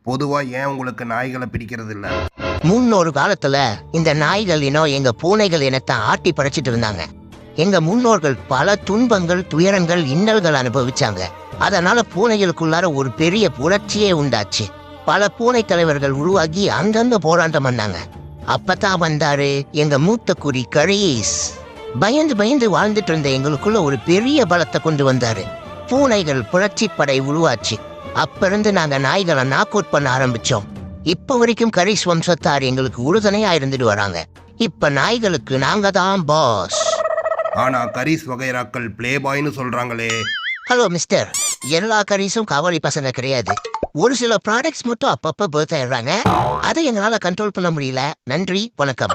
பொதுவா ஏன் உங்களுக்கு நாய்களை பிடிக்கிறது இல்ல? முன்னொரு காலத்துல இந்த நாய்கள் இனம் எங்க பூனைகள் இனத்தை ஆட்டி படைச்சிட்டு இருந்தாங்க. எங்க முன்னோர்கள் பல துன்பங்கள், துயரங்கள், இன்னல்கள் அனுபவிச்சாங்க. அதனால பூனைகளுக்குள்ளார ஒரு பெரிய புரட்சியே உண்டாச்சு. பல பூனை தலைவர்கள் உருவாகி அங்கங்க போராட்டம் பண்ணாங்க. அப்பதான் வந்தாரு எங்க மூத்த குறி கரீஸ். பயந்து பயந்து வாழ்ந்துட்டு இருந்த எங்களுக்குள்ள ஒரு பெரிய பலத்தை கொண்டு வந்தாரு. பூனைகள் புரட்சி படை உருவாச்சு. அப்ப இருந்து நாங்க நாய்களை நாக் அவுட் பண்ண ஆரம்பிச்சோம். இப்ப வரைக்கும் கரீஸ் வம்சத்தார் எங்களுக்கு உறுதுணையா இருந்துட்டு வராங்க. இப்ப நாய்களுக்கு நாங்க தான் பாஸ். ஆனா கரீஸ் வகைராக்கள் பிளே பாய்னு சொல்றாங்களே. ஹலோ மிஸ்டர், எல்லா கரீஸும் காவலி பசங்க கிடையாது. ஒரு சில ப்ராடக்ட்ஸ் மட்டும் அப்பப்ப பர்த் ஆயிடுறாங்க. அதை எங்களால கண்ட்ரோல் பண்ண முடியல. நன்றி, வணக்கம்.